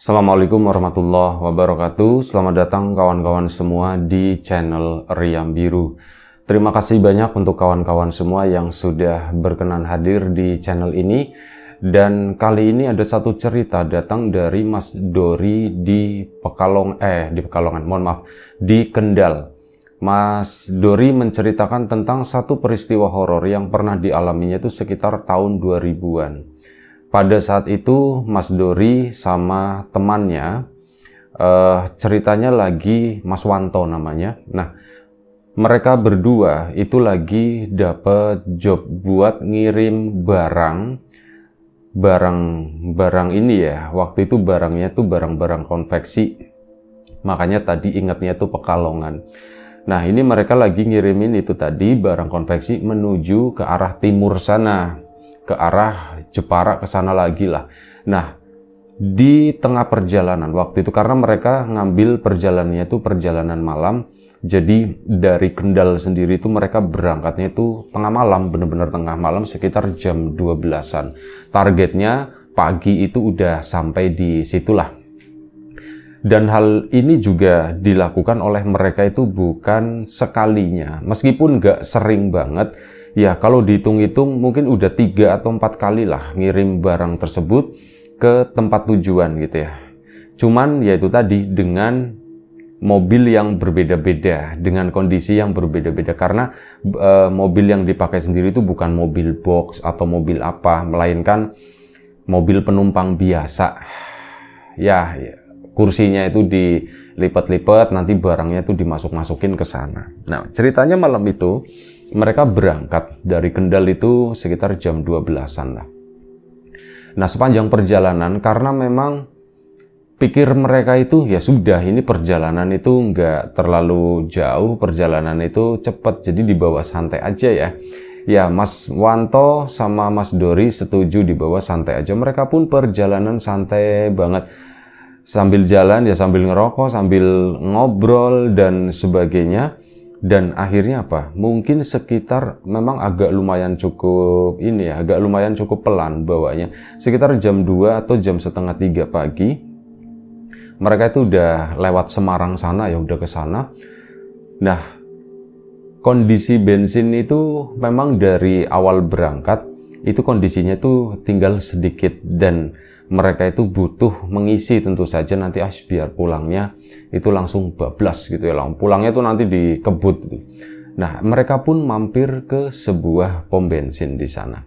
Assalamualaikum warahmatullahi wabarakatuh. Selamat datang kawan-kawan semua di channel Riam Biru. Terima kasih banyak untuk kawan-kawan semua yang sudah berkenan hadir di channel ini. Dan kali ini ada satu cerita datang dari Mas Dori di di Kendal. Mas Dori menceritakan tentang satu peristiwa horor yang pernah dialaminya itu sekitar tahun 2000-an. Pada saat itu Mas Dori sama temannya, ceritanya lagi Mas Wanto namanya. Nah, mereka berdua itu lagi dapet job buat ngirim barang ini ya. Waktu itu barangnya tuh barang-barang konveksi. Makanya tadi ingatnya tuh Pekalongan. Nah, ini mereka lagi ngirimin itu tadi barang konveksi menuju ke arah timur sana, ke arah Jepara ke sana lagi lah. Nah, di tengah perjalanan waktu itu karena mereka ngambil perjalanannya itu perjalanan malam, jadi dari Kendal sendiri itu mereka berangkatnya itu tengah malam, bener-bener tengah malam sekitar jam 12-an. Targetnya pagi itu udah sampai di situlah. Dan hal ini juga dilakukan oleh mereka itu bukan sekalinya, meskipun nggak sering banget. Ya, kalau dihitung-hitung mungkin udah 3 atau 4 kali lah ngirim barang tersebut ke tempat tujuan gitu ya. Cuman ya itu tadi dengan mobil yang berbeda-beda, dengan kondisi yang berbeda-beda. Karena mobil yang dipakai sendiri itu bukan mobil box atau mobil apa, melainkan mobil penumpang biasa. Ya, kursinya itu dilipat-lipat, nanti barangnya itu dimasuk-masukin ke sana. Nah, ceritanya malam itu mereka berangkat dari Kendal itu sekitar jam 12-an lah. Nah, sepanjang perjalanan karena memang pikir mereka itu ya sudah, ini perjalanan itu nggak terlalu jauh, perjalanan itu cepat, jadi dibawa santai aja ya. Ya, Mas Wanto sama Mas Dori setuju dibawa santai aja. Mereka pun perjalanan santai banget. Sambil jalan ya sambil ngerokok, sambil ngobrol dan sebagainya. Dan akhirnya apa? Mungkin sekitar memang agak lumayan cukup ini ya, agak lumayan cukup pelan bawanya. Sekitar jam 2 atau jam setengah 3 pagi. Mereka itu udah lewat Semarang sana ya, udah ke sana. Nah, kondisi bensin itu memang dari awal berangkat itu kondisinya tuh tinggal sedikit dan mereka itu butuh mengisi tentu saja nanti biar pulangnya itu langsung bablas gitu ya, pulangnya itu nanti dikebut. Nah, mereka pun mampir ke sebuah pom bensin di sana.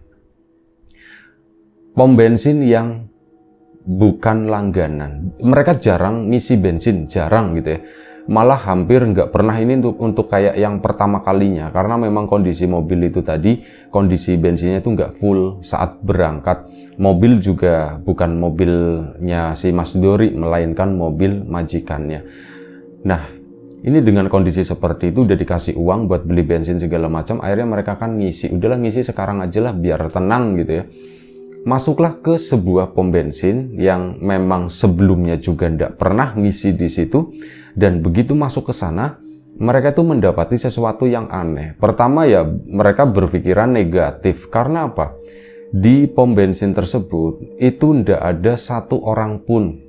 Pom bensin yang bukan langganan. Mereka jarang ngisi bensin, jarang gitu ya. Malah hampir nggak pernah ini untuk kayak yang pertama kalinya, karena memang kondisi mobil itu tadi, kondisi bensinnya itu nggak full saat berangkat. Mobil juga bukan mobilnya si Mas Dori, melainkan mobil majikannya. Nah, ini dengan kondisi seperti itu udah dikasih uang buat beli bensin segala macam, akhirnya mereka kan ngisi. Udahlah ngisi sekarang aja lah biar tenang gitu ya. Masuklah ke sebuah pom bensin yang memang sebelumnya juga tidak pernah ngisi di situ, dan begitu masuk ke sana mereka itu mendapati sesuatu yang aneh. Pertama ya mereka berpikiran negatif karena apa? Di pom bensin tersebut itu tidak ada satu orang pun.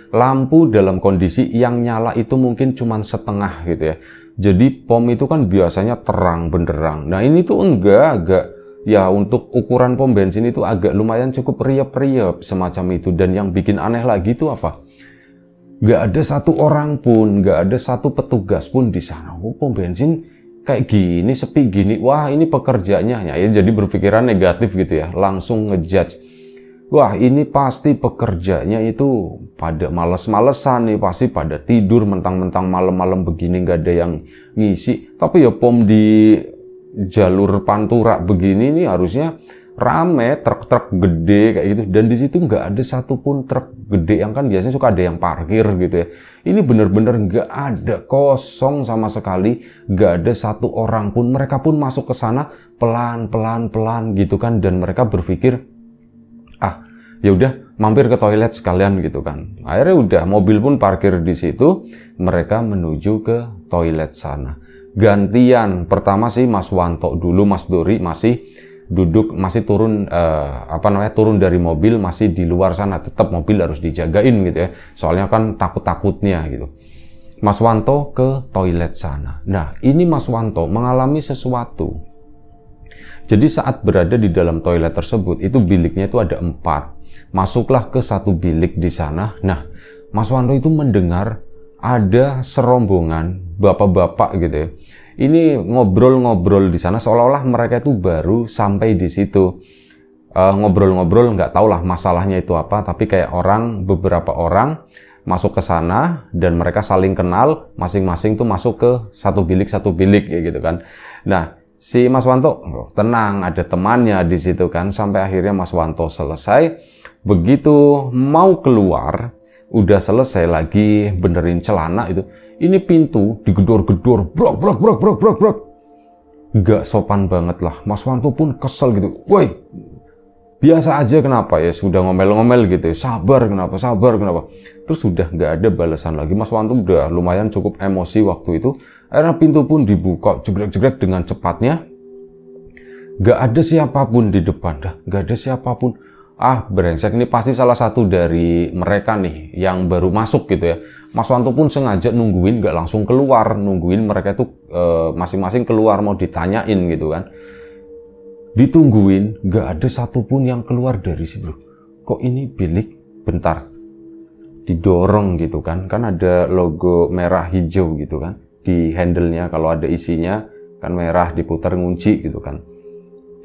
Lampu dalam kondisi yang nyala itu mungkin cuma setengah gitu ya. Jadi pom itu kan biasanya terang benderang. Nah, ini tuh agak ya, untuk ukuran pom bensin itu agak lumayan cukup riap-riap semacam itu. Dan yang bikin aneh lagi itu apa? Gak ada satu orang pun, gak ada satu petugas pun di sana. Oh, pom bensin kayak gini, sepi gini. Wah, ini pekerjanya. Ya, jadi berpikiran negatif gitu ya. Langsung ngejudge. Wah, ini pasti pekerjanya itu pada males-malesan nih. Pasti pada tidur mentang-mentang malam-malam begini gak ada yang ngisi. Tapi ya pom di jalur Pantura begini nih harusnya rame, truk-truk gede kayak gitu, dan di situ nggak ada satupun truk gede yang kan biasanya suka ada yang parkir gitu ya. Ini bener-bener nggak ada, kosong sama sekali, nggak ada satu orang pun. Mereka pun masuk ke sana pelan gitu kan, dan mereka berpikir ya udah mampir ke toilet sekalian gitu kan. Akhirnya udah mobil pun parkir di situ, mereka menuju ke toilet sana. Gantian, pertama sih Mas Wanto dulu, Mas Dori masih duduk masih turun turun dari mobil, masih di luar sana, tetap mobil harus dijagain gitu ya, soalnya kan takut-takutnya gitu. Mas Wanto ke toilet sana. Nah, ini Mas Wanto mengalami sesuatu. Jadi saat berada di dalam toilet tersebut, itu biliknya itu ada 4. Masuklah ke satu bilik di sana. Nah, Mas Wanto itu mendengar ada serombongan bapak-bapak gitu ya. Ini ngobrol-ngobrol di sana seolah-olah mereka itu baru sampai di situ. Ngobrol-ngobrol, nggak tahu lah masalahnya itu apa, tapi kayak beberapa orang masuk ke sana dan mereka saling kenal, masing-masing tuh masuk ke satu bilik kayak gitu kan. Nah, si Mas Wanto tenang, ada temannya di situ kan, sampai akhirnya Mas Wanto selesai. Begitu mau keluar, udah selesai lagi benerin celana itu, ini pintu digedor-gedor, brok. Gak sopan banget lah. Mas Wanto pun kesel gitu. Woi, biasa aja kenapa ya, sudah ngomel-ngomel gitu. Sabar kenapa. Terus sudah gak ada balasan lagi. Mas Wanto udah lumayan cukup emosi waktu itu. Akhirnya pintu pun dibuka, jegrek-jegrek dengan cepatnya. Gak ada siapapun di depan, gak ada siapapun. Brengsek, ini pasti salah satu dari mereka nih yang baru masuk gitu ya. Mas Wanto pun sengaja nungguin, gak langsung keluar, nungguin mereka itu masing-masing keluar mau ditanyain gitu kan. Ditungguin, gak ada satupun yang keluar dari situ. Kok ini bilik? Bentar, didorong gitu kan ada logo merah hijau gitu kan di handle-nya, kalau ada isinya kan merah, diputar ngunci gitu kan.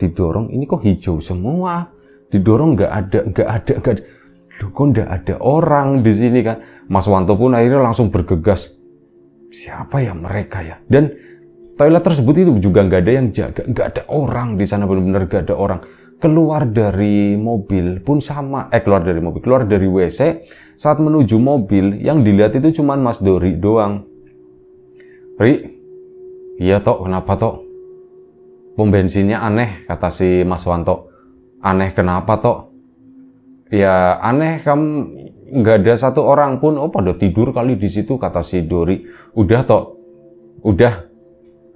Didorong, ini kok hijau semua. Didorong nggak ada. Loh, kok nggak ada orang di sini kan? Mas Wanto pun akhirnya langsung bergegas. Siapa ya mereka ya? Dan toilet tersebut itu juga nggak ada yang jaga, nggak ada orang di sana, benar-benar nggak ada orang. Keluar dari mobil pun sama, keluar dari WC, saat menuju mobil yang dilihat itu cuman Mas Dori doang. Ri, iya Tok, kenapa Tok? Pom bensinnya aneh, kata si Mas Wanto. Aneh kenapa Tok? Ya aneh, kamu nggak ada satu orang pun. Pada tidur kali di situ, kata si Dori. Udah Tok, udah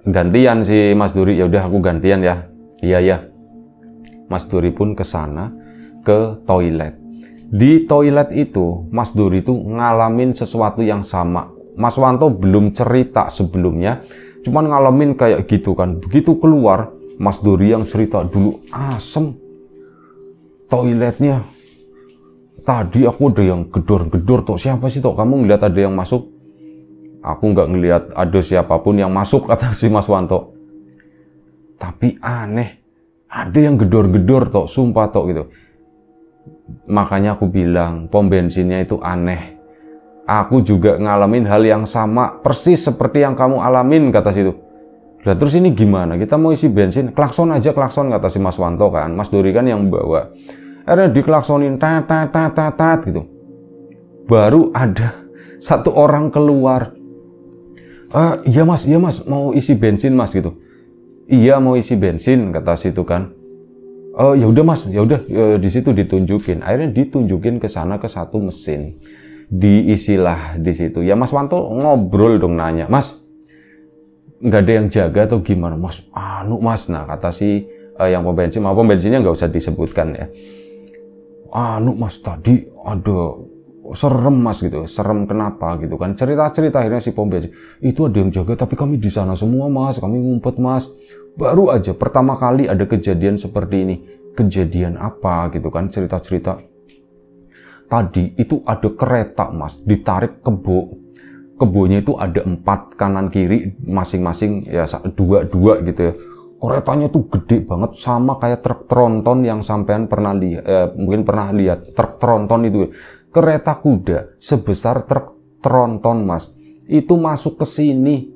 gantian si Mas Dori. Ya udah aku gantian ya. Iya. Mas Dori pun ke sana, ke toilet. Di toilet itu Mas Dori itu ngalamin sesuatu yang sama. Mas Wanto belum cerita sebelumnya, cuman ngalamin kayak gitu kan. Begitu keluar, Mas Dori yang cerita dulu, asem toiletnya. Tadi aku ada yang gedor-gedor Tok. Siapa sih Tok? Kamu ngeliat ada yang masuk? Aku nggak ngeliat ada siapapun yang masuk, kata si Mas Wanto. Tapi aneh, ada yang gedor-gedor Tok, sumpah Tok gitu. Makanya aku bilang pom bensinnya itu aneh. Aku juga ngalamin hal yang sama, persis seperti yang kamu alamin, kata situ. Lah terus ini gimana? Kita mau isi bensin, klakson aja klakson, kata si Mas Wanto kan. Mas Dori kan yang bawa. Akhirnya diklaksonin tat gitu. Baru ada satu orang keluar. Iya mas, mau isi bensin mas gitu. Iya mau isi bensin, kata situ kan. Ya udah mas, ya udah di situ ditunjukin. Akhirnya ditunjukin ke sana ke satu mesin. Diisilah di situ. Ya Mas Wanto ngobrol dong, nanya, Mas, nggak ada yang jaga atau gimana mas? Mas, nah kata si yang pom bensinnya nggak usah disebutkan ya. Mas, tadi ada serem mas gitu. Serem kenapa gitu kan? Cerita akhirnya si pom bensin itu ada yang jaga, tapi kami di sana semua mas, kami ngumpet mas. Baru aja pertama kali ada kejadian seperti ini. Kejadian apa gitu kan? Cerita tadi itu ada kereta mas, ditarik kebonya itu ada 4 kanan kiri masing-masing ya, 2 gitu ya. Keretanya tuh gede banget, sama kayak truk tronton yang sampean pernah lihat, mungkin pernah lihat truk tronton itu. Kereta kuda sebesar truk tronton mas, itu masuk ke sini.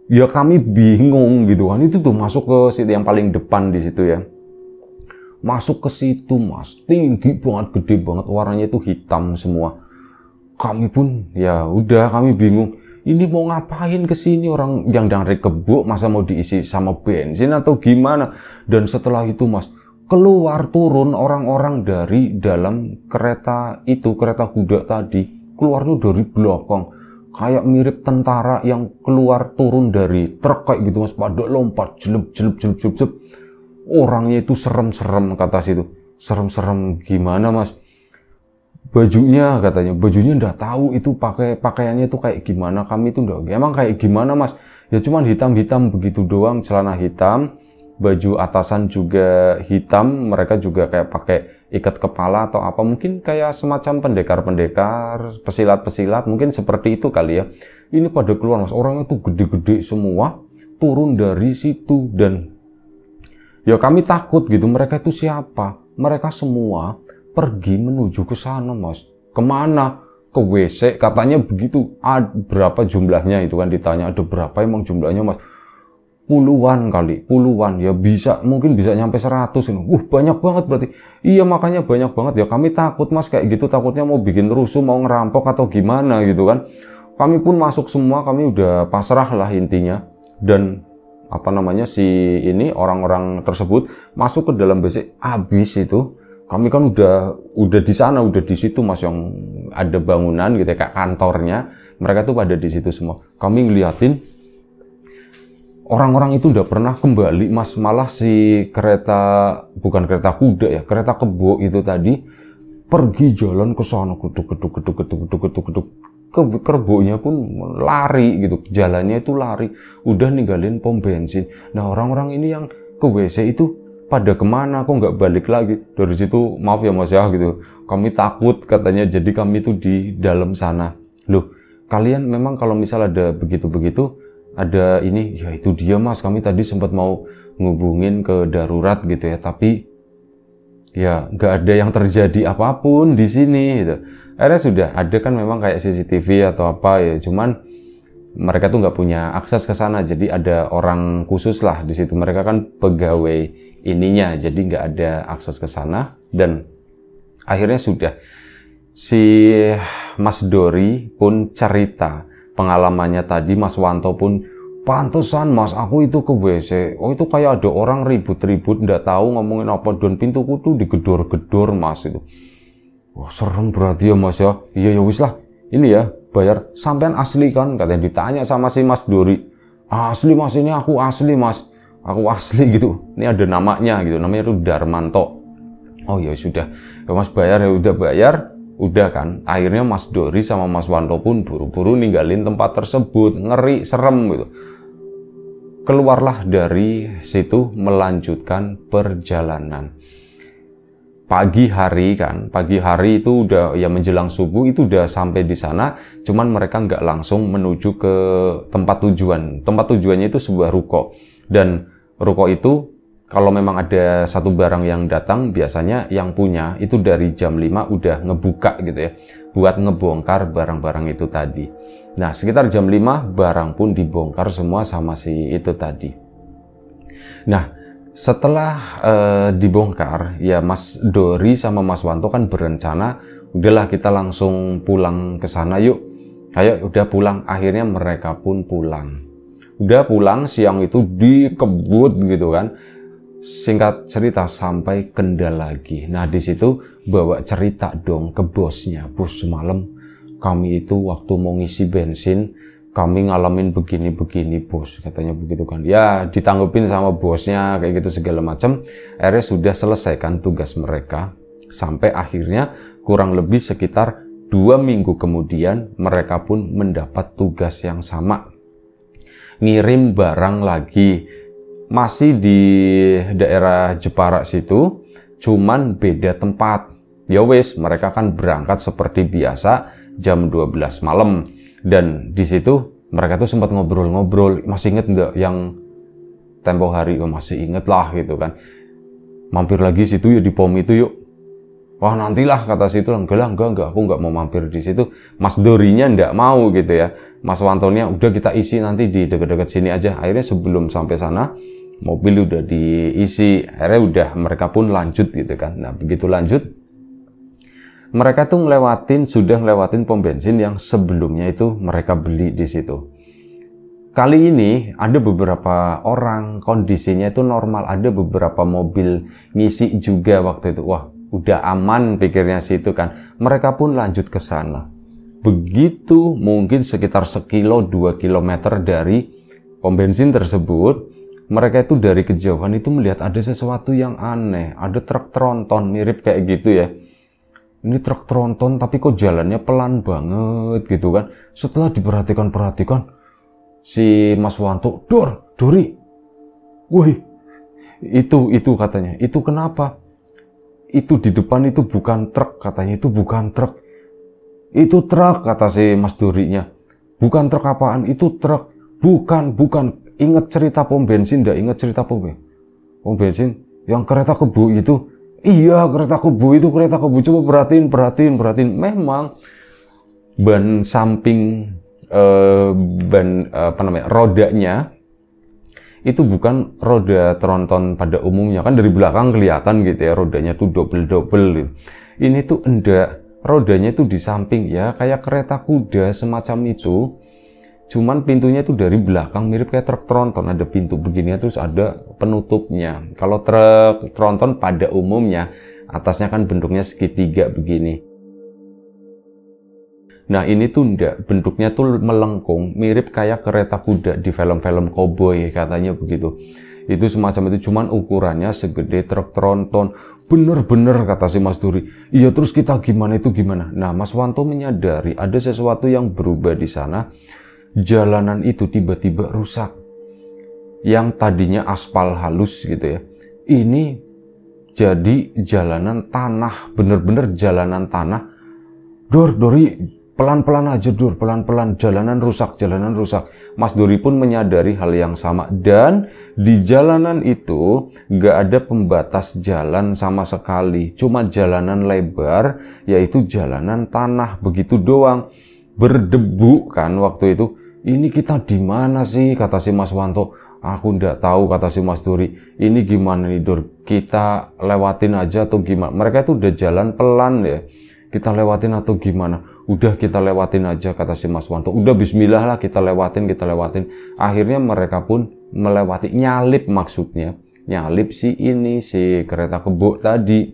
Ya kami bingung gitu kan, itu tuh masuk ke situ yang paling depan di situ ya. Masuk ke situ mas, tinggi banget, gede banget, warnanya itu hitam semua. Kami pun ya udah, kami bingung. Ini mau ngapain ke sini, orang yang dari kebo, masa mau diisi sama bensin atau gimana? Dan setelah itu mas, keluar turun orang-orang dari dalam kereta itu, kereta kuda tadi, keluarnya dari belakang. Kayak mirip tentara yang keluar turun dari truk kayak gitu mas, pada lompat jelep. orangnya itu serem-serem, kata situ. Serem-serem gimana mas? Bajunya katanya, bajunya nggak tahu itu pakaiannya itu kayak gimana, kami itu nggak, emang kayak gimana mas? Ya cuman hitam-hitam begitu doang, celana hitam, baju atasan juga hitam, mereka juga kayak pakai ikat kepala atau apa, mungkin kayak semacam pendekar-pendekar, pesilat-pesilat, mungkin seperti itu kali ya. Ini pada keluar mas, orangnya tuh gede-gede semua, turun dari situ, dan ya kami takut gitu, mereka itu siapa? Mereka semua pergi menuju ke sana mas. Kemana? Ke WC, katanya begitu. Berapa jumlahnya itu kan ditanya, ada berapa emang jumlahnya mas? Puluhan kali, puluhan, ya bisa, mungkin bisa nyampe 100. Banyak banget berarti. Iya makanya banyak banget ya, kami takut mas kayak gitu, takutnya mau bikin rusuh, mau ngerampok atau gimana gitu kan. Kami pun masuk semua, kami udah pasrah lah intinya. Dan apa namanya, si ini orang-orang tersebut masuk ke dalam WC, habis itu kami kan udah di sana, udah di situ mas, yang ada bangunan gitu ya, kayak kantornya, mereka tuh pada di situ semua. Kami ngeliatin orang-orang itu udah pernah kembali mas, malah si bukan kereta kuda ya, kereta kebo itu tadi pergi jalan ke sana, geduk. Kerbonya pun lari gitu, jalannya itu lari, udah ninggalin pom bensin. Nah orang-orang ini yang ke WC itu pada kemana, kok nggak balik lagi dari situ? Maaf ya mas ya gitu, kami takut katanya, jadi kami itu di dalam sana. Loh kalian memang kalau misal ada begitu-begitu, ada ini, ya itu dia mas, kami tadi sempat mau ngubungin ke darurat gitu ya, tapi ya nggak ada yang terjadi apapun di sini gitu. Akhirnya sudah ada kan memang kayak CCTV atau apa ya, cuman mereka tuh nggak punya akses ke sana, jadi ada orang khusus lah di situ, mereka kan pegawai ininya, jadi nggak ada akses ke sana. Dan akhirnya sudah, si Mas Dori pun cerita pengalamannya tadi, Mas Wanto pun, pantesan mas, aku itu ke WC, oh itu kayak ada orang ribut-ribut, nggak tahu ngomongin apa, dan pintuku tuh digedor-gedor mas itu. Wah serem berarti ya mas ya. Iya ya wis lah, ini ya bayar, sampean asli kan, katanya ditanya sama si Mas Dori. Asli mas, ini aku asli mas, aku asli gitu, ini ada namanya gitu, namanya tuh Darmanto. Oh ya sudah ya mas, bayar ya, udah bayar, udah kan. Akhirnya Mas Dori sama Mas Wanto pun buru-buru ninggalin tempat tersebut, ngeri, serem gitu. Keluarlah dari situ, melanjutkan perjalanan. Pagi hari kan, pagi hari itu udah ya menjelang subuh itu udah sampai di sana, cuman mereka nggak langsung menuju ke tempat tujuan. Tempat tujuannya itu sebuah ruko, dan ruko itu kalau memang ada satu barang yang datang, biasanya yang punya itu dari jam 5 udah ngebuka gitu ya, buat ngebongkar barang-barang itu tadi. Nah sekitar jam 5 barang pun dibongkar semua sama si itu tadi. Nah setelah dibongkar ya, Mas Dori sama Mas Wanto kan berencana, udahlah kita langsung pulang ke sana yuk, ayo udah pulang. Akhirnya mereka pun pulang. Udah pulang siang itu dikebut gitu kan. Singkat cerita sampai Kendal lagi. Nah di situ bawa cerita dong ke bosnya, bos semalam kami itu waktu mau ngisi bensin kami ngalamin begini-begini bos, katanya begitu kan. Ya ditanggupin sama bosnya kayak gitu segala macam. Akhirnya sudah selesaikan tugas mereka, sampai akhirnya kurang lebih sekitar 2 minggu kemudian mereka pun mendapat tugas yang sama, ngirim barang lagi, masih di daerah Jepara situ, cuman beda tempat. Ya wes, mereka kan berangkat seperti biasa jam 12 malam. Dan di situ mereka tuh sempat ngobrol-ngobrol, masih inget nggak yang tempo hari? Oh, masih inget lah gitu kan. Mampir lagi situ ya di pom itu yuk. Wah nantilah kata situ, enggak, aku nggak mau mampir di situ. Mas Dorinya nggak mau gitu ya. Mas Wantonya udah kita isi nanti di dekat-dekat sini aja. Akhirnya sebelum sampai sana mobil udah diisi. Akhirnya udah mereka pun lanjut gitu kan. Nah begitu lanjut, mereka tuh sudah ngelewatin pom bensin yang sebelumnya itu mereka beli di situ. Kali ini ada beberapa orang kondisinya itu normal, ada beberapa mobil ngisi juga waktu itu. Wah, udah aman pikirnya situ kan. Mereka pun lanjut ke sana. Begitu mungkin sekitar 1-2 kilometer dari pom bensin tersebut, mereka itu dari kejauhan itu melihat ada sesuatu yang aneh, ada truk tronton mirip kayak gitu ya. Ini truk tronton tapi kok jalannya pelan banget gitu kan. Setelah diperhatikan si Mas Wanto, Dori, woi, itu katanya, itu kenapa? Itu di depan itu bukan truk katanya, itu bukan truk. Itu truk kata si Mas Dorinya. Bukan truk apaan? Itu truk. Bukan. Ingat cerita pom bensin, ndak ingat cerita pom bensin yang kereta kebo itu? Iya, kereta kebo itu, kereta kebo. Coba perhatiin. Memang ban samping rodanya itu bukan roda tronton pada umumnya, kan dari belakang kelihatan gitu ya, rodanya tuh double. Ini tuh enggak, rodanya tuh di samping ya, kayak kereta kuda semacam itu. Cuman pintunya itu dari belakang mirip kayak truk tronton, ada pintu begini terus ada penutupnya. Kalau truk tronton pada umumnya atasnya kan bentuknya segitiga begini. Nah ini tuh enggak, bentuknya tuh melengkung, mirip kayak kereta kuda di film-film cowboy katanya begitu. Itu semacam itu, cuman ukurannya segede truk tronton. Bener kata si Mas Dori. Iya, terus kita gimana? Nah Mas Wanto menyadari ada sesuatu yang berubah di sana. Jalanan itu tiba-tiba rusak. Yang tadinya aspal halus gitu ya, ini jadi jalanan tanah, bener-bener jalanan tanah. Dori, pelan-pelan aja Dor, pelan-pelan, jalanan rusak. Mas Dori pun menyadari hal yang sama, dan di jalanan itu nggak ada pembatas jalan sama sekali, cuma jalanan lebar, yaitu jalanan tanah begitu doang. Berdebu kan waktu itu. Ini kita di mana sih, kata si Mas Wanto. Aku nggak tahu, kata si Mas Dori. Ini gimana nih Dor, kita lewatin aja atau gimana? Mereka itu udah jalan pelan ya, kita lewatin atau gimana? Udah kita lewatin aja, kata si Mas Wanto. Udah bismillah lah, kita lewatin. Akhirnya mereka pun melewati, nyalip maksudnya, nyalip si kereta kebo tadi.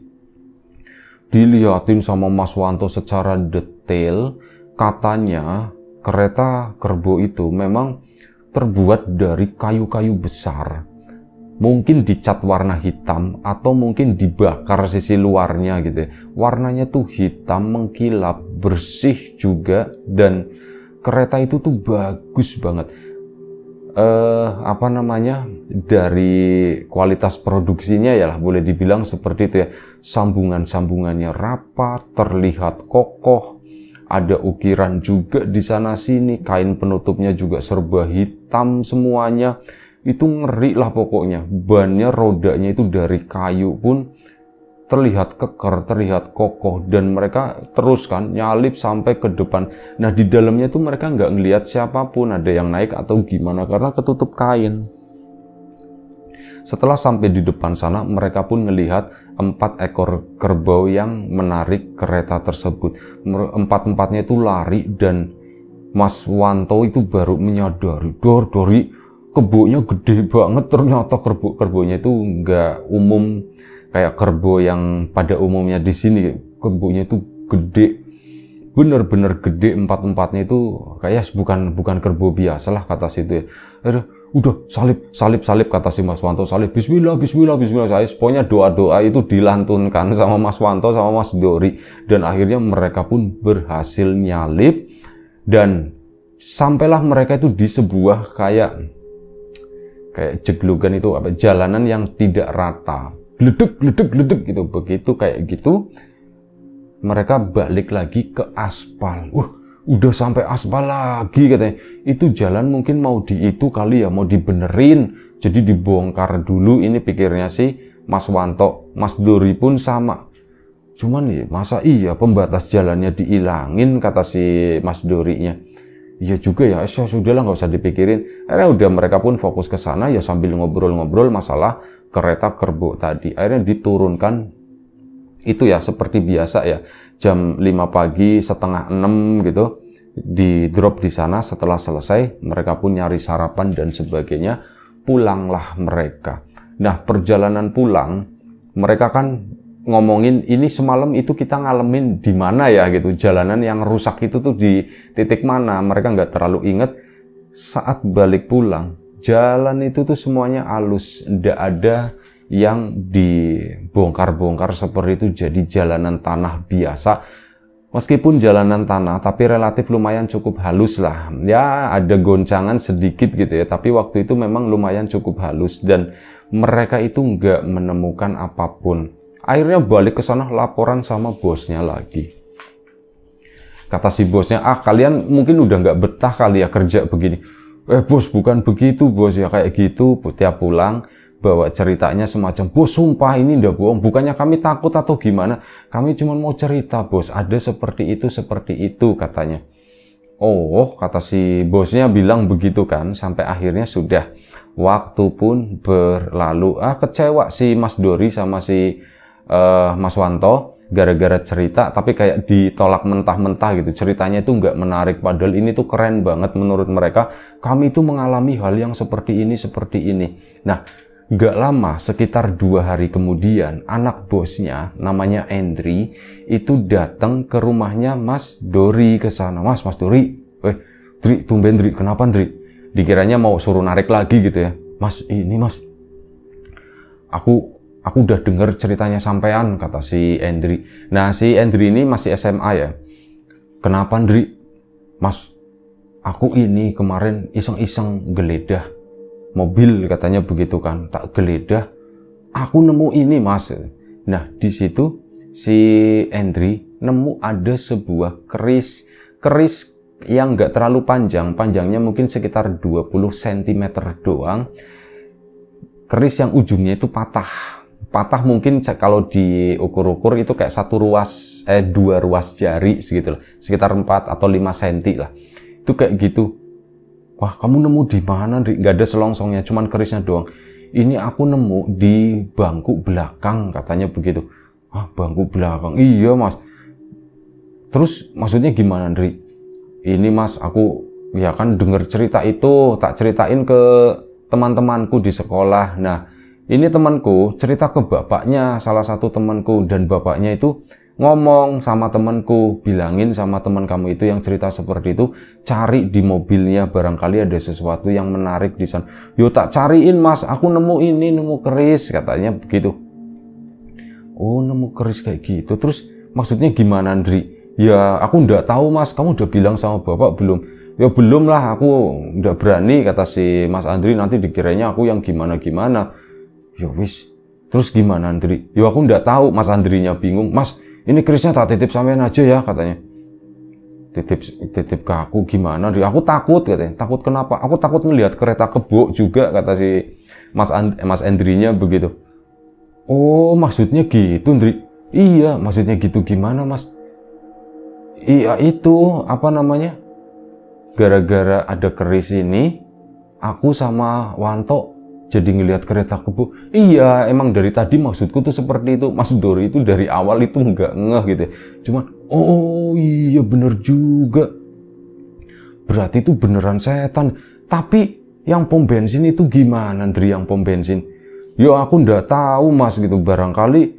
Dilihatin sama Mas Wanto secara detail, katanya kereta kerbau itu memang terbuat dari kayu-kayu besar. Mungkin dicat warna hitam atau mungkin dibakar sisi luarnya gitu ya. Warnanya tuh hitam mengkilap, bersih juga, dan kereta itu tuh bagus banget. Dari kualitas produksinya ya lah, boleh dibilang seperti itu ya. Sambungannya rapat, terlihat kokoh. Ada ukiran juga di sana sini, kain penutupnya juga serba hitam semuanya. Itu ngeri lah pokoknya. Bannya, rodanya itu dari kayu pun terlihat keker, terlihat kokoh, dan mereka terus kan nyalip sampai ke depan. Nah di dalamnya tuh mereka nggak ngelihat siapapun, ada yang naik atau gimana karena ketutup kain. Setelah sampai di depan sana, mereka pun ngelihat 4 ekor kerbau yang menarik kereta tersebut. Empat-empatnya itu lari, dan Mas Wanto itu baru menyadari, Dori, kebonya gede banget. Ternyata kerbaunya itu nggak umum kayak kerbau yang pada umumnya di sini. Kebonya itu gede, bener-bener gede. Empat-empatnya itu kayak bukan kerbau biasa lah, kata situ ya. Udah salib, kata si Mas Wanto. Salib, bismillah. Saya pokoknya doa-doa itu dilantunkan sama Mas Wanto sama Mas Dori, dan akhirnya mereka pun berhasil nyalip, dan sampailah mereka itu di sebuah kayak jeglugan itu, jalanan yang tidak rata, gledek gitu. Begitu kayak gitu mereka balik lagi ke aspal. Udah sampai aspal lagi katanya. Itu jalan mungkin mau kali ya, mau dibenerin. Jadi dibongkar dulu, ini pikirnya sih Mas Wanto. Mas Dori pun sama. Cuman ya masa iya pembatas jalannya diilangin, kata si Mas Dorinya. Iya juga ya, sudahlah nggak usah dipikirin. Akhirnya udah mereka pun fokus ke sana ya, sambil ngobrol-ngobrol masalah kereta kerbau tadi. Akhirnya diturunkan itu ya seperti biasa ya, jam 5 pagi, setengah 6 gitu, di drop di sana. Setelah selesai mereka pun nyari sarapan dan sebagainya, pulanglah mereka. Nah perjalanan pulang mereka kan ngomongin, ini semalam itu kita ngalamin di mana ya gitu, jalanan yang rusak itu tuh di titik mana. Mereka nggak terlalu inget. Saat balik pulang, Jalan itu tuh semuanya halus, ndak ada yang dibongkar-bongkar seperti itu jadi jalanan tanah biasa. Meskipun jalanan tanah, tapi relatif lumayan cukup halus lah. Ya, ada goncangan sedikit gitu ya, tapi waktu itu memang lumayan cukup halus dan mereka itu nggak menemukan apapun. Akhirnya balik ke sana laporan sama bosnya lagi. Kata si bosnya, kalian mungkin udah nggak betah kali ya kerja begini. Bos, bukan begitu bos ya, kayak gitu. Tiap pulang bawa ceritanya semacam, bos sumpah ini ndak bohong, bukannya kami takut atau gimana, kami cuma mau cerita bos, ada seperti itu katanya. Oh, kata si bosnya bilang begitu kan, sampai akhirnya sudah, waktu pun berlalu. Kecewa si Mas Dori sama si Mas Wanto gara-gara cerita, tapi kayak ditolak mentah-mentah gitu, ceritanya itu nggak menarik, padahal ini tuh keren banget menurut mereka, kami itu mengalami hal yang seperti ini. Nah, nggak lama, sekitar 2 hari kemudian, anak bosnya, namanya Endri, itu datang ke rumahnya Mas Dori ke sana. Mas Dori, Dri, tumben Dri, kenapa Dri? Dikiranya mau suruh narik lagi gitu ya. Mas, ini Mas, aku udah dengar ceritanya sampean, kata si Endri. Nah, si Endri ini masih SMA ya. Kenapa Dri? Mas, aku ini kemarin iseng-iseng geledah mobil, katanya begitu kan, tak geledah, aku nemu ini Mas. Nah, di situ si Endri nemu ada sebuah keris yang nggak terlalu panjangnya mungkin sekitar 20 cm doang, keris yang ujungnya itu patah mungkin kalau diukur-ukur itu kayak 2 ruas jari segitu, sekitar 4 atau 5 cm lah, itu kayak gitu. Wah, kamu nemu di mana, Ri? Gak ada selongsongnya, cuman kerisnya doang. Ini aku nemu di bangku belakang, katanya begitu. Bangku belakang? Iya, Mas. Terus maksudnya gimana, Ri? Ini, Mas, aku ya kan denger cerita itu, tak ceritain ke teman-temanku di sekolah. Nah, ini temanku cerita ke bapaknya, salah satu temanku, dan bapaknya itu ngomong sama temanku, bilangin sama teman kamu itu yang cerita seperti itu, cari di mobilnya, barangkali ada sesuatu yang menarik di sana. Yo, tak cariin Mas, aku nemu keris, katanya begitu. Oh, nemu keris kayak gitu. Terus maksudnya gimana, Andri? Ya, aku ndak tahu Mas, kamu udah bilang sama bapak belum? Ya belum lah, aku ndak berani, kata si Mas Andri, nanti dikiranya aku yang gimana-gimana. Ya wis, terus gimana Andri? Ya aku ndak tahu, Mas Andrinya bingung. Mas, ini kerisnya tak titip sampean aja ya, katanya. Titip ke aku gimana? Aku takut, katanya. Takut kenapa? Aku takut ngelihat kereta kebo juga, kata si Mas Andrinya begitu. Oh, maksudnya gitu, Andri? Iya, maksudnya gitu gimana, Mas? Iya, itu apa namanya? Gara-gara ada keris ini, aku sama Wanto jadi ngelihat kereta kebo. Iya, emang dari tadi maksudku tuh seperti itu. Mas Dori itu dari awal itu nggak ngeh gitu. Cuman, oh iya bener juga. Berarti itu beneran setan. Tapi yang pom bensin itu gimana, Andri, yang pom bensin? Yo, aku nggak tahu Mas gitu. Barangkali,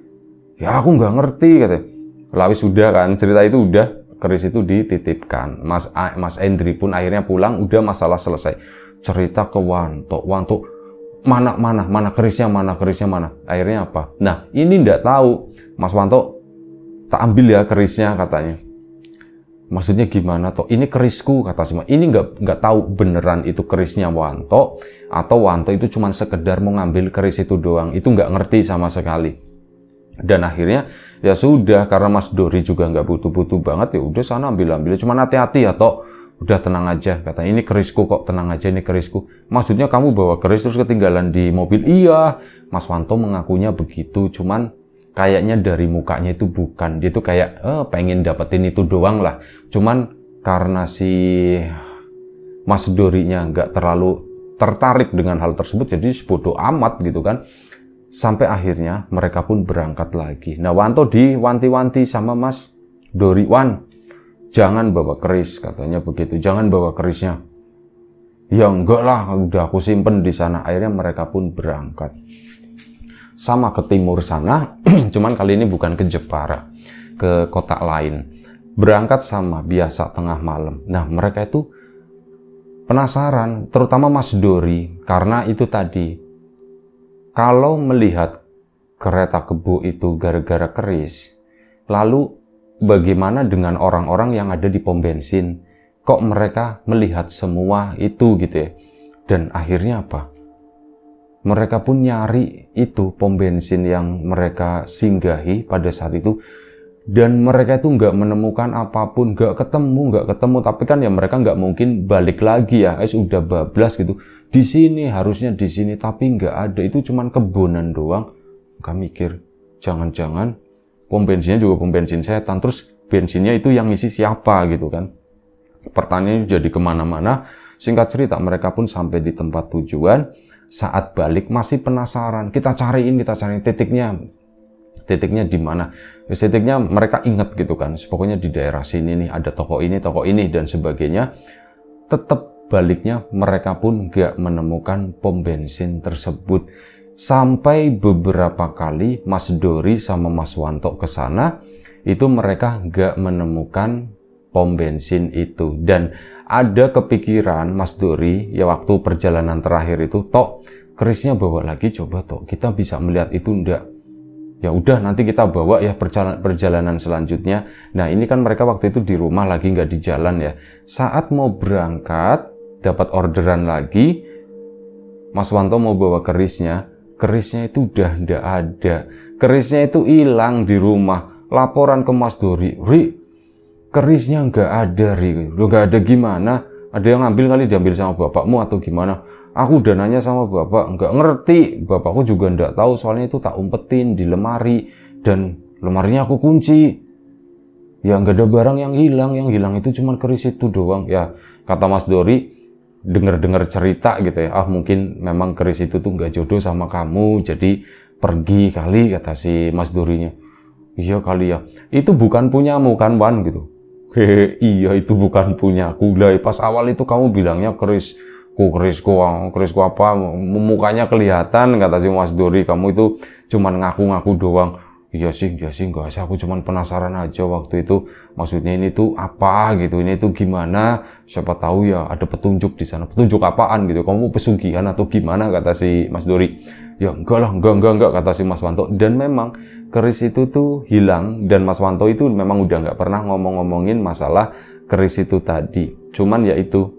ya aku nggak ngerti, katanya. Lalu sudah kan, cerita itu udah, keris itu dititipkan. Mas Endri pun akhirnya pulang, udah masalah selesai. Cerita ke Wanto. Mana kerisnya mana. Akhirnya apa? Nah, ini ndak tahu. Mas Wanto, tak ambil ya kerisnya, katanya. Maksudnya gimana toh? Ini kerisku, kata si Mas. Ini nggak tahu beneran itu kerisnya Wanto atau Wanto itu cuma sekedar mau ngambil keris itu doang. Itu nggak ngerti sama sekali. Dan akhirnya ya sudah, karena Mas Dori juga nggak butuh-butuh banget, ya udah sana ambil. Cuma hati-hati ya toh. Udah tenang aja, katanya. Ini kerisku kok, tenang aja, ini kerisku. Maksudnya kamu bawa keris terus ketinggalan di mobil? Iya, Mas Wanto mengakunya begitu. Cuman kayaknya dari mukanya itu bukan. Dia tuh kayak pengen dapetin itu doang lah. Cuman karena si Mas Dorinya nggak terlalu tertarik dengan hal tersebut, jadi bodoh amat gitu kan. Sampai akhirnya mereka pun berangkat lagi. Nah, Wanto diwanti-wanti sama Mas Dori, Wan, jangan bawa keris, katanya begitu. Jangan bawa kerisnya. Ya enggak lah, udah aku simpen di sana. Akhirnya mereka pun berangkat. Sama ke timur sana, cuman kali ini bukan ke Jepara, ke kota lain. Berangkat sama biasa tengah malam. Nah, mereka itu penasaran, terutama Mas Dori, karena itu tadi, kalau melihat kereta kebo itu gara-gara keris, lalu bagaimana dengan orang-orang yang ada di pom bensin? Kok mereka melihat semua itu gitu ya? Dan akhirnya apa? Mereka pun nyari itu pom bensin yang mereka singgahi pada saat itu, dan mereka itu nggak menemukan apapun, nggak ketemu. Tapi kan ya mereka nggak mungkin balik lagi ya, udah bablas gitu. Di sini harusnya di sini, tapi nggak ada. Itu cuman kebonan doang. Nggak mikir, jangan-jangan pom bensinnya juga pom bensin setan. Terus bensinnya itu yang isi siapa gitu kan? Pertanyaannya jadi kemana-mana. Singkat cerita, mereka pun sampai di tempat tujuan. Saat balik masih penasaran. Kita cariin titiknya di mana? Titiknya mereka ingat gitu kan. Pokoknya di daerah sini nih ada toko ini dan sebagainya. Tetap baliknya mereka pun nggak menemukan pom bensin tersebut. Sampai beberapa kali Mas Dori sama Mas Wanto ke sana, itu mereka nggak menemukan pom bensin itu. Dan ada kepikiran Mas Dori ya waktu perjalanan terakhir itu, tok kerisnya bawa lagi, coba tok kita bisa melihat itu enggak. Ya udah nanti kita bawa ya perjalanan selanjutnya. Nah ini kan mereka waktu itu di rumah lagi nggak di jalan ya. Saat mau berangkat dapat orderan lagi, Mas Wanto mau bawa kerisnya itu udah nggak ada. Kerisnya itu hilang di rumah. Laporan ke Mas Dori, Ri, kerisnya nggak ada, Ri. Lo nggak ada gimana? Ada yang ngambil kali, diambil sama bapakmu atau gimana? Aku udah nanya sama bapak, nggak ngerti. Bapakku juga nggak tahu, soalnya itu tak umpetin di lemari. Dan lemarinya aku kunci. Ya nggak ada barang yang hilang itu cuma keris itu doang. Ya kata Mas Dori, denger cerita gitu ya. Ah mungkin memang keris itu tuh nggak jodoh sama kamu, jadi pergi kali, kata si Mas Dorinya. Iya kali ya. Itu bukan punyamu kan Wan gitu. Hehe, iya itu bukan punyaku. Lah pas awal itu kamu bilangnya kerisku apa, mukanya kelihatan, kata si Mas Dori, kamu itu cuman ngaku-ngaku doang. Iya sih enggak sih, aku cuman penasaran aja waktu itu, maksudnya ini tuh apa gitu, ini tuh gimana, siapa tahu ya ada petunjuk di sana. Petunjuk apaan gitu, kamu pesugihan atau gimana, kata si Mas Dori. Ya enggak lah, enggak, kata si Mas Wanto. Dan memang keris itu tuh hilang, dan Mas Wanto itu memang udah nggak pernah ngomongin masalah keris itu tadi. Cuman ya itu,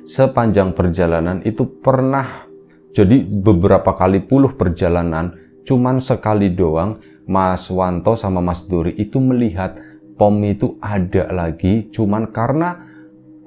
sepanjang perjalanan itu pernah, jadi beberapa kali puluh perjalanan, cuman sekali doang Mas Wanto sama Mas Dori itu melihat pom itu ada lagi, cuman karena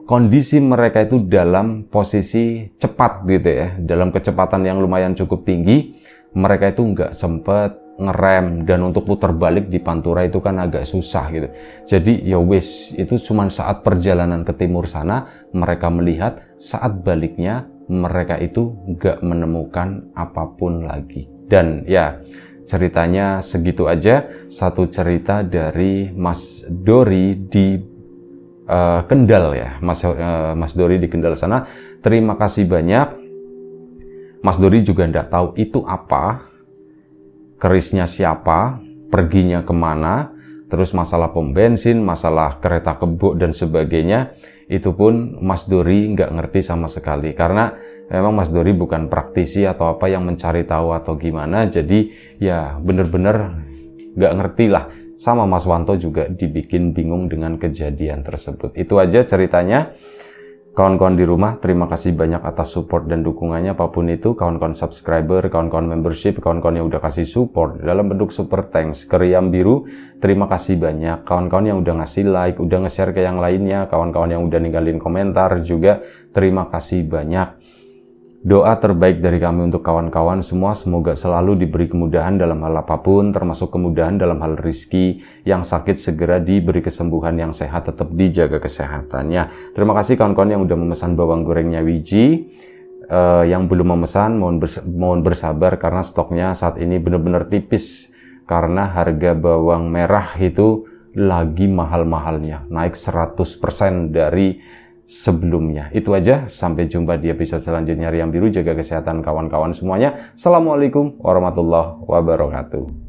kondisi mereka itu dalam posisi cepat gitu ya, dalam kecepatan yang lumayan cukup tinggi, mereka itu nggak sempet ngerem, dan untuk putar balik di Pantura itu kan agak susah gitu. Jadi ya wis, itu cuman saat perjalanan ke timur sana mereka melihat, saat baliknya mereka itu nggak menemukan apapun lagi. Dan ya ceritanya segitu aja, satu cerita dari Mas Dori di Kendal ya, Mas Dori di Kendal sana. Terima kasih banyak. Mas Dori juga nggak tahu itu apa, kerisnya siapa, perginya kemana, terus masalah pom bensin, masalah kereta kebo dan sebagainya, itu pun Mas Dori nggak ngerti sama sekali, karena memang Mas Dori bukan praktisi atau apa yang mencari tahu atau gimana. Jadi ya bener-bener nggak ngerti lah. Sama Mas Wanto juga dibikin bingung dengan kejadian tersebut. Itu aja ceritanya. Kawan-kawan di rumah, terima kasih banyak atas support dan dukungannya apapun itu. Kawan-kawan subscriber, kawan-kawan membership, kawan-kawan yang udah kasih support dalam bentuk super thanks ke Riam Biru, terima kasih banyak. Kawan-kawan yang udah ngasih like, udah nge-share ke yang lainnya, kawan-kawan yang udah ninggalin komentar juga, terima kasih banyak. Doa terbaik dari kami untuk kawan-kawan semua, semoga selalu diberi kemudahan dalam hal apapun, termasuk kemudahan dalam hal rizki. Yang sakit segera diberi kesembuhan, yang sehat tetap dijaga kesehatannya. Terima kasih kawan-kawan yang udah memesan bawang gorengnya Wiji. Yang belum memesan, mohon bersabar karena stoknya saat ini benar-benar tipis. Karena harga bawang merah itu lagi mahal-mahalnya, naik 100% dari sebelumnya. Itu aja, sampai jumpa di episode selanjutnya Riam Biru. Jaga kesehatan kawan-kawan semuanya. Assalamualaikum warahmatullahi wabarakatuh.